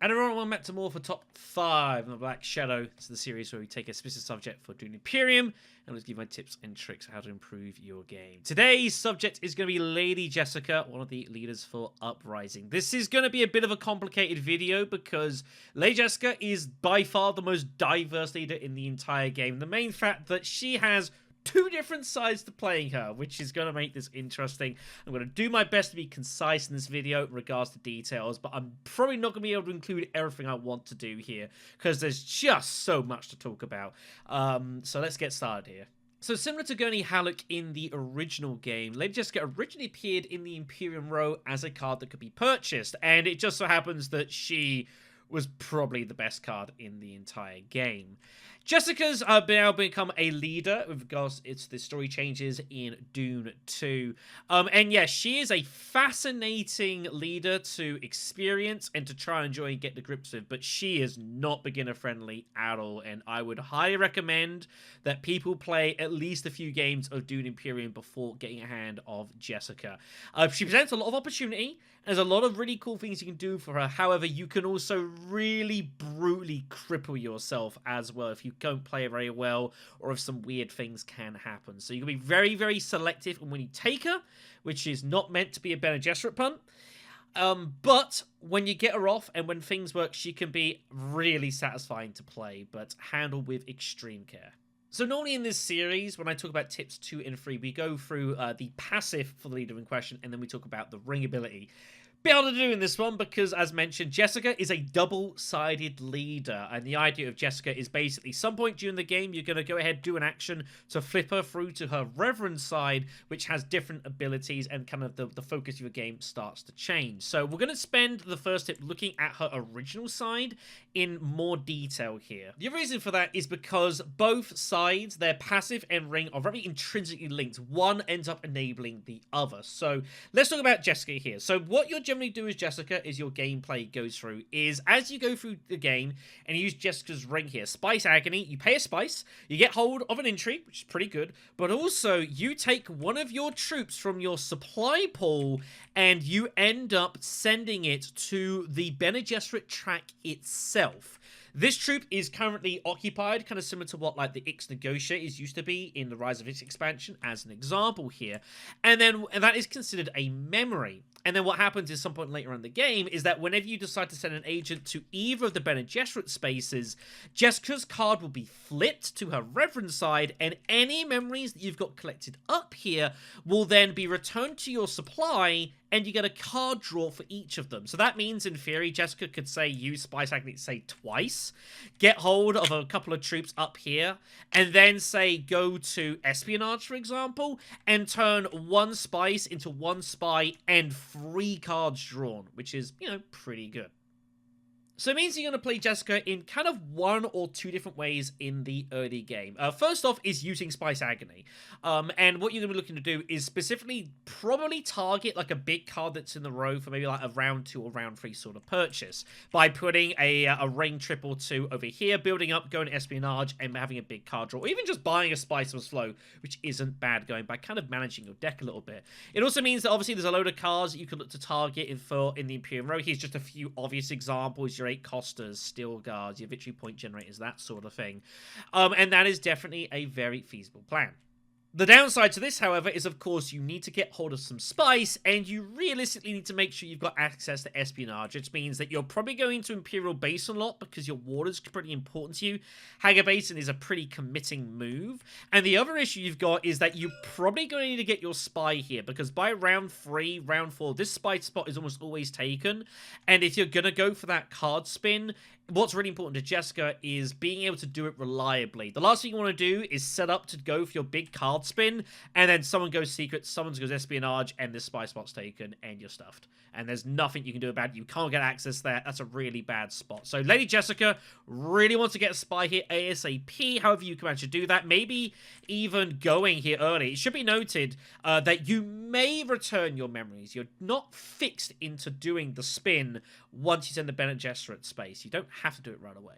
And everyone, welcome back to more for Top 5 on the Black Shadow. It's the series where we take a specific subject for Dune Imperium and let's give my tips and tricks how to improve your game. Today's subject is going to be Lady Jessica, one of the leaders for Uprising. This is going to be a bit of a complicated video because Lady Jessica is by far the most diverse leader in the entire game. The main fact that she has two different sides to playing her, which is going to make this interesting. I'm going to do my best to be concise in this video in regards to details, but I'm probably not going to be able to include everything I want to do here, because there's just so much to talk about. So let's get started here. So similar to Gurney Halleck in the original game, Lady Jessica originally appeared in the Imperium row as a card that could be purchased, and it just so happens that was probably the best card in the entire game. Jessica's now become a leader with regards to the story changes in Dune 2. And yeah, she is a fascinating leader to experience and to try and enjoy and get to grips with, but she is not beginner friendly at all, and I would highly recommend that people play at least a few games of Dune Imperium before getting a hand of Jessica. She presents a lot of opportunity. There's a lot of really cool things you can do for her. However, you can also really brutally cripple yourself as well if you don't play very well or if some weird things can happen. So you can be very, very selective when you take her, which is not meant to be a Bene Gesserit punt. But when you get her off and when things work, she can be really satisfying to play, but handled with extreme care. So normally in this series, when I talk about tips 2 and 3, we go through the passive for the leader in question, and then we talk about the ring ability. Be able to do in this one because, as mentioned, Jessica is a double-sided leader, and the idea of Jessica is basically some point during the game you're going to go ahead do an action to flip her through to her Reverend side, which has different abilities, and kind of the focus of your game starts to change. So we're going to spend the first tip looking at her original side in more detail here. The reason for that is because both sides, their passive and ring, are very intrinsically linked. One ends up enabling the other. So let's talk about Jessica here. So what you're generally do as Jessica is your gameplay goes through is as you go through the game and you use Jessica's ring here, Spice Agony, you pay a spice, you get hold of an intrigue, which is pretty good, but also you take one of your troops from your supply pool and you end up sending it to the Bene Gesserit track itself. This troop is currently occupied, kind of similar to what like the Ix Negotiators used to be in the Rise of Ix expansion, as an example here. And that is considered a memory. And then what happens is some point later in the game is that whenever you decide to send an agent to either of the Bene Gesserit spaces, Jessica's card will be flipped to her Reverend side, and any memories that you've got collected up here will then be returned to your supply, and you get a card draw for each of them. So that means, in theory, Jessica could, say, use Spice Agony, say, twice, get hold of a couple of troops up here, and then, say, go to Espionage, for example, and turn one Spice into one Spy and 3 cards drawn, which is, you know, pretty good. So it means you're going to play Jessica in kind of one or two different ways in the early game. First off is using Spice Agony. And what you're going to be looking to do is specifically probably target like a big card that's in the row for maybe like a round 2 or round 3 sort of purchase. By putting a ring 222 over here, building up, going to Espionage, and having a big card draw. Or even just buying a Spice was Flow, which isn't bad going by kind of managing your deck a little bit. It also means that obviously there's a load of cards that you can look to target in the Imperium row. Here's just a few obvious examples. Your 8 Costas, Steel Guards, your victory point generators, that sort of thing. And that is definitely a very feasible plan. The downside to this, however, is of course you need to get hold of some spice, and you realistically need to make sure you've got access to Espionage, which means that you're probably going to Imperial Basin a lot because your water's pretty important to you. Hagar Basin is a pretty committing move. And the other issue you've got is that you're probably going to need to get your spy here, because by round 3, round 4, this spy spot is almost always taken. And if you're going to go for that card spin, what's really important to Jessica is being able to do it reliably. The last thing you want to do is set up to go for your big card spin, and then someone goes secret, someone goes Espionage, and this spy spot's taken, and you're stuffed. And there's nothing you can do about it. You can't get access there. That's a really bad spot. So Lady Jessica really wants to get a spy here ASAP. However you can manage to do that. Maybe even going here early. It should be noted that you may return your memories. You're not fixed into doing the spin once you send the Bene Gesserit space. You don't have to do it right away.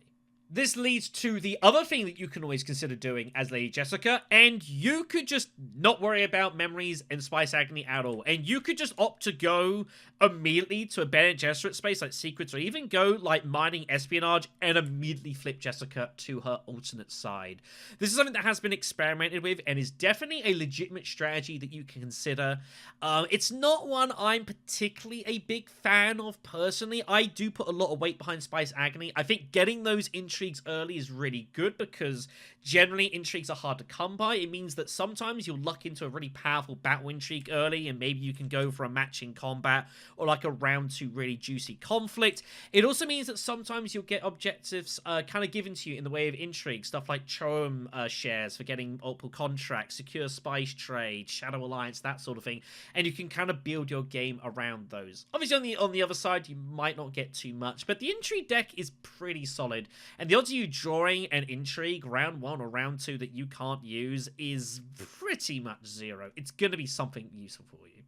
This leads to the other thing that you can always consider doing as Lady Jessica, and you could just not worry about memories and Spice Agony at all, and you could just opt to go immediately to a Bene Gesserit space like Secrets, or even go like mining espionage and immediately flip Jessica to her alternate side. This is something that has been experimented with and is definitely a legitimate strategy that you can consider. It's not one I'm particularly a big fan of personally. I do put a lot of weight behind Spice Agony. I think getting those intrigues early is really good because generally intrigues are hard to come by. It means that sometimes you'll luck into a really powerful battle intrigue early and maybe you can go for a match in combat or like a round 2 really juicy conflict. It also means that sometimes you'll get objectives kind of given to you in the way of intrigue, stuff like Chome shares for getting multiple contracts, secure spice trade, Shadow Alliance, that sort of thing, and you can kind of build your game around those. Obviously on the other side you might not get too much, but the intrigue deck is pretty solid, and the odds of you drawing an intrigue round 1 or round 2 that you can't use is pretty much 0. It's going to be something useful for you.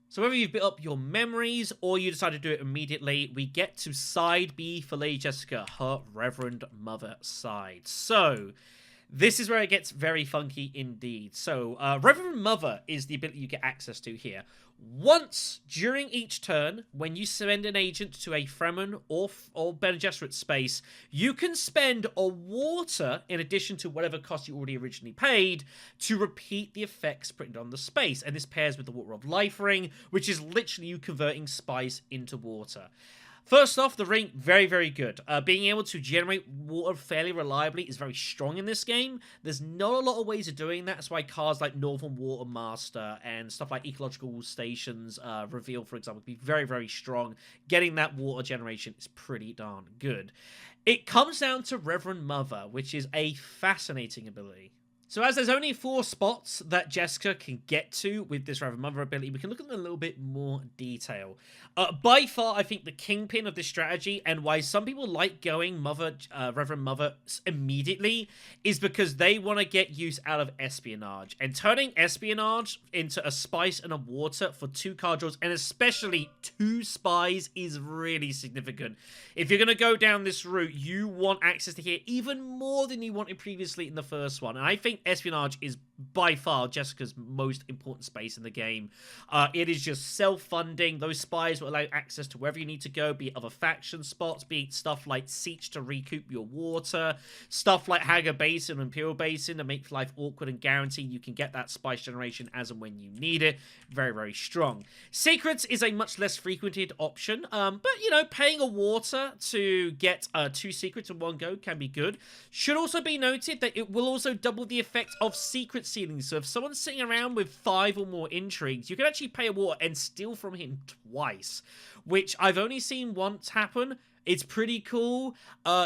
So whether you've built up your memories or you decide to do it immediately, we get to side B for Lady Jessica, her Reverend Mother side. So this is where it gets very funky indeed. So Reverend Mother is the ability you get access to here. Once during each turn, when you send an agent to a Fremen or Bene Gesserit space, you can spend a water in addition to whatever cost you already originally paid to repeat the effects printed on the space. And this pairs with the Water of Life ring, which is literally you converting spice into water. First off, the ring, very, very good. Being able to generate water fairly reliably is very strong in this game. There's not a lot of ways of doing that. That's why cards like Northern Water Master and stuff like Ecological Stations Reveal, for example, can be very, very strong. Getting that water generation is pretty darn good. It comes down to Reverend Mother, which is a fascinating ability. So as there's only 4 spots that Jessica can get to with this Reverend Mother ability, we can look at them in a little bit more detail. By far, I think the kingpin of this strategy and why some people like going Reverend Mother immediately is because they want to get use out of espionage. And turning espionage into a spice and a water for 2 card draws, and especially 2 spies, is really significant. If you're going to go down this route, you want access to here even more than you wanted previously in the first one. And I think espionage is by far Jessica's most important space in the game. It is just self-funding. Those spies will allow access to wherever you need to go, be it other faction spots, be it stuff like Siege to recoup your water, stuff like Hagar Basin and Imperial Basin to make life awkward and guarantee you can get that spice generation as and when you need it. Very, very strong. Secrets is a much less frequented option, but, you know, paying a water to get 2 secrets in one go can be good. Should also be noted that it will also double the effect of secret ceilings. So if someone's sitting around with 5 or more intrigues, you can actually pay a water and steal from him twice, which I've only seen once happen. It's pretty cool.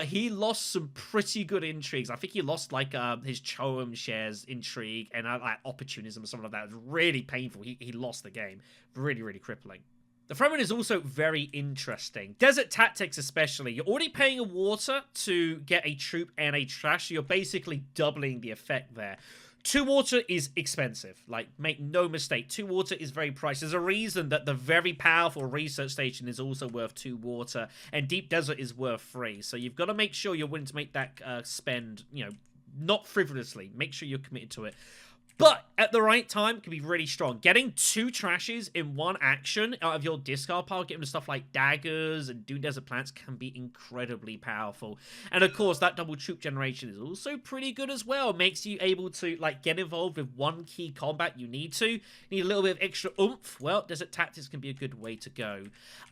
He lost some pretty good intrigues. I think he lost like his Chome shares intrigue and like opportunism or something like that. It was really painful. He lost the game. Really, really crippling. The Fremen is also very interesting. Desert Tactics especially. You're already paying a water to get a troop and a trash, so you're basically doubling the effect there. 2 water is expensive. Like, make no mistake, 2 water is very pricey. There's a reason that the very powerful research station is also worth 2 water, and Deep Desert is worth 3. So you've got to make sure you're willing to make that spend, you know, not frivolously. Make sure you're committed to it. But at the right time, can be really strong. Getting 2 trashes in one action out of your discard pile, getting stuff like daggers and Dune Desert plants can be incredibly powerful. And of course, that double troop generation is also pretty good as well. It makes you able to like get involved with one key combat you need to. You need a little bit of extra oomph. Well, Desert Tactics can be a good way to go.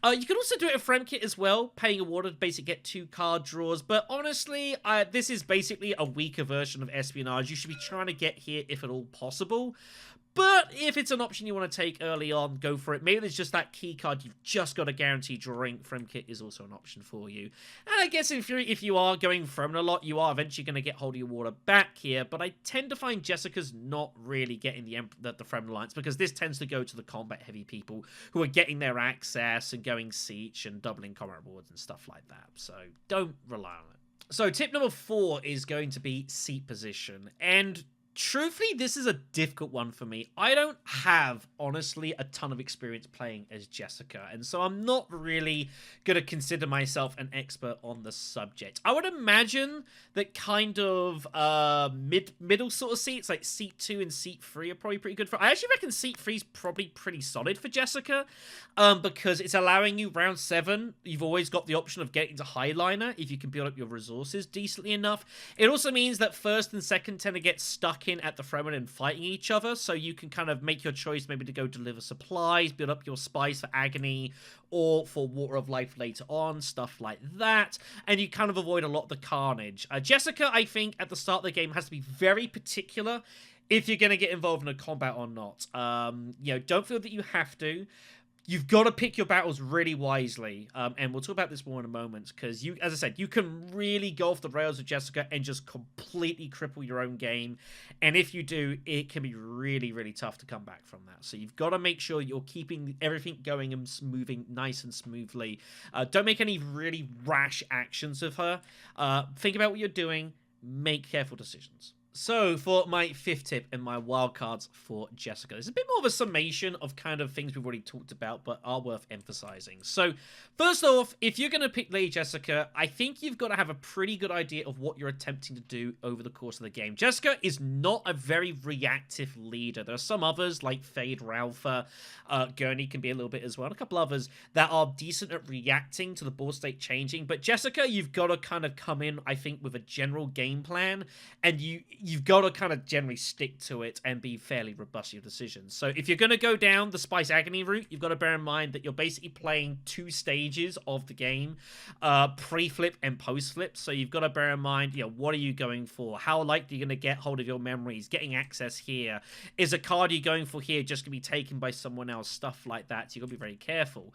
You can also do it a Frem kit as well, paying a water to basically get 2 card draws. But honestly, this is basically a weaker version of espionage. You should be trying to get here if at all possible. But if it's an option you want to take early on, go for it. Maybe there's just that key card you've just got a guaranteed drawing. Frem kit is also an option for you. And I guess if you are going Fremen a lot, you are eventually going to get hold of your water back here. But I tend to find Jessica's not really getting the Fremen Alliance, because this tends to go to the combat heavy people who are getting their access and going siege and doubling combat rewards and stuff like that. So don't rely on it. So tip number 4 is going to be seat position. And Truthfully, this is a difficult one for me. I don't have, honestly, a ton of experience playing as Jessica, and so I'm not really going to consider myself an expert on the subject. I would imagine that kind of middle sort of seats, like seat 2 and seat 3 are probably pretty good for... I actually reckon seat 3 is probably pretty solid for Jessica, because it's allowing you round 7. You've always got the option of getting to Highliner if you can build up your resources decently enough. It also means that first and second tend to get stuck in at the Fremen and fighting each other, so you can kind of make your choice maybe to go deliver supplies, build up your spice for Agony, or for Water of Life later on, stuff like that, and you kind of avoid a lot of the carnage. Jessica, I think, at the start of the game has to be very particular if you're going to get involved in a combat or not. You know, don't feel that you have to. You've got to pick your battles really wisely, and we'll talk about this more in a moment, because you, as I said, you can really go off the rails with Jessica and just completely cripple your own game, and if you do, it can be really, really tough to come back from that. So you've got to make sure you're keeping everything going and moving nice and smoothly. Don't make any really rash actions of her. Think about what you're doing. Make careful decisions. So, for my 5th tip and my wildcards for Jessica, there's a bit more of a summation of kind of things we've already talked about, but are worth emphasizing. So, first off, if you're going to pick Lady Jessica, I think you've got to have a pretty good idea of what you're attempting to do over the course of the game. Jessica is not a very reactive leader. There are some others, like Fade Ralpha, Gurney can be a little bit as well, and a couple others that are decent at reacting to the board state changing, but Jessica, you've got to kind of come in, I think, with a general game plan, and you've got to kind of generally stick to it and be fairly robust in your decisions. So if you're going to go down the Spice Agony route, you've got to bear in mind that you're basically playing 2 stages of the game, pre-flip and post-flip. So you've got to bear in mind, you know, what are you going for? How likely are you going to get hold of your memories? Getting access here? Is a card you're going for here just going to be taken by someone else? Stuff like that. So you've got to be very careful.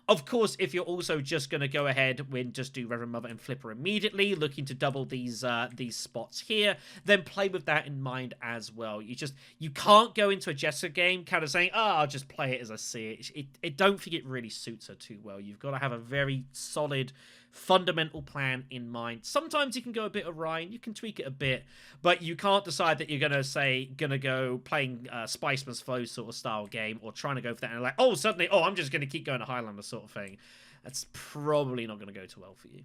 Of course, if you're also just going to go ahead and just do Reverend Mother and Flipper immediately, looking to double these spots here, then play with that in mind as well. You can't go into a Jessica game kind of saying, oh, I'll just play it as I see it. I don't think it really suits her too well. You've got to have a very solid, fundamental plan in mind. Sometimes you can go a bit awry, you can tweak it a bit, but you can't decide that you're gonna go playing Spice Must Flow sort of style game, or trying to go for that and like, oh, suddenly, oh, I'm just gonna keep going to Highlander sort of thing. That's probably not gonna go too well for you.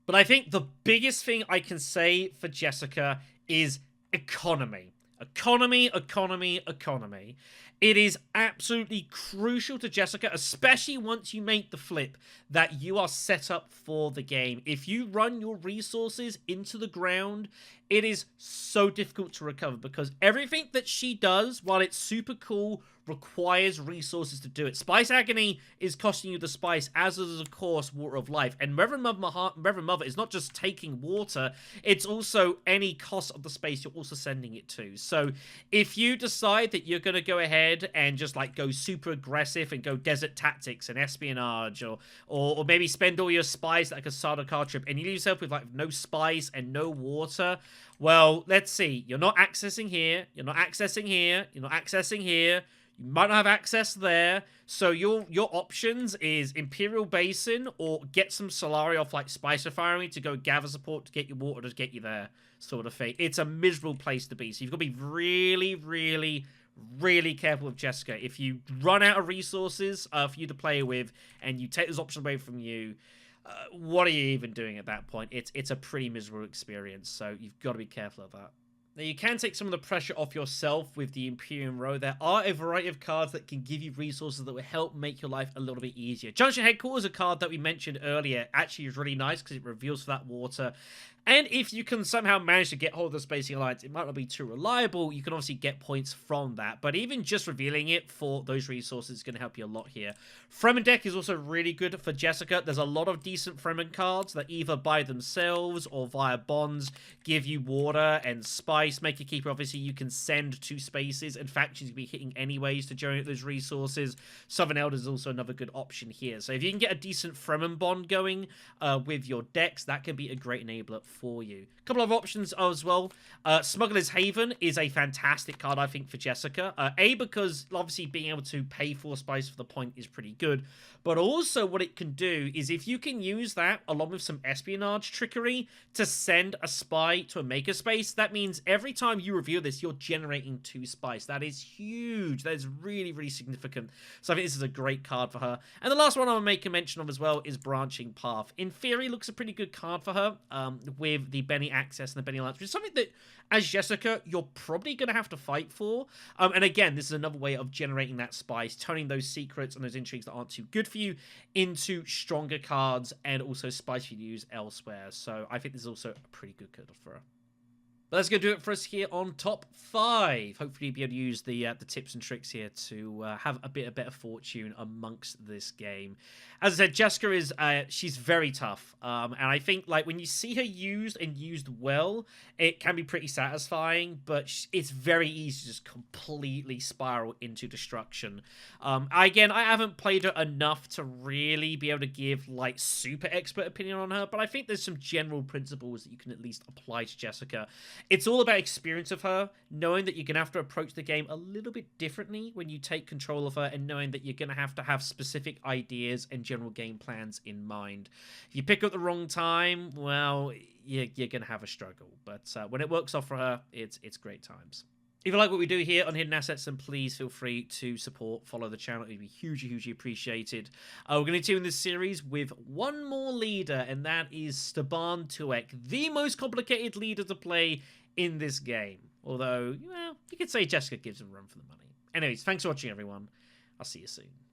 But I think the biggest thing I can say for Jessica is economy. Economy. It is absolutely crucial to Jessica, especially once you make the flip, that you are set up for the game. If you run your resources into the ground, it is so difficult to recover, because everything that she does, while it's super cool, requires resources to do it. Spice Agony is costing you the spice, as is, of course, Water of Life. And Reverend Mother is not just taking water, it's also any cost of the space you're also sending it to. So if you decide that you're going to go ahead and just like go super aggressive and go desert tactics and espionage, or maybe spend all your spice like a Sardaukar trip, and you leave yourself with like no spice and no water, well, let's see. You're not accessing here. You're not accessing here. You're not accessing here. You might not have access there. So your options is Imperial Basin, or get some Solari off like Spice Refinery to go gather support to get your water to get you there, sort of thing. It's a miserable place to be. So you've got to be really, really, really careful with Jessica. If you run out of resources for you to play with, and you take those options away from you, what are you even doing at that point? It's a pretty miserable experience, so you've got to be careful of that. Now, you can take some of the pressure off yourself with the Imperium row. There are a variety of cards that can give you resources that will help make your life a little bit easier. Junction Headquarters, a card that we mentioned earlier, actually is really nice because it reveals that water. And if you can somehow manage to get hold of the Spacing Alliance, it might not be too reliable. You can obviously get points from that. But even just revealing it for those resources is going to help you a lot here. Fremen deck is also really good for Jessica. There's a lot of decent Fremen cards that either by themselves or via bonds give you water and spice. Make a keeper, obviously, you can send to spaces, and factions will be hitting anyways to generate those resources. Southern Elders is also another good option here. So if you can get a decent Fremen bond going with your decks, that can be a great enabler for you. A couple of options as well. Smuggler's Haven is a fantastic card, I think, for Jessica. Because obviously being able to pay 4 spice for the point is pretty good. But also what it can do is if you can use that along with some espionage trickery to send a spy to a makerspace, that means every time you reveal this, you're generating 2 spice. That is huge. That is really, really significant. So I think this is a great card for her. And the last one I'll make a mention of as well is Branching Path. In theory, looks a pretty good card for her with the Benny Access and the Benny Alliance, which is something that, as Jessica, you're probably going to have to fight for. And again, this is another way of generating that spice, turning those secrets and those intrigues that aren't too good for you into stronger cards and also spice you use elsewhere. So I think this is also a pretty good card for her. But that's going to do it for us here on top 5. Hopefully you'll be able to use the tips and tricks here to have a bit of better fortune amongst this game. As I said, Jessica is she's very tough. And I think like when you see her used and used well, it can be pretty satisfying. But it's very easy to just completely spiral into destruction. Again, I haven't played her enough to really be able to give like super expert opinion on her. But I think there's some general principles that you can at least apply to Jessica. It's all about experience of her, knowing that you're going to have to approach the game a little bit differently when you take control of her, and knowing that you're going to have specific ideas and general game plans in mind. If you pick up the wrong time, well, you're going to have a struggle. But when it works off for her, it's great times. If you like what we do here on Hidden Assets, then please feel free to follow the channel. It would be hugely, hugely appreciated. We're going to continue this series with one more leader, and that is Staban Tuek, the most complicated leader to play in this game. Although, well, you could say Jessica gives him a run for the money. Anyways, thanks for watching, everyone. I'll see you soon.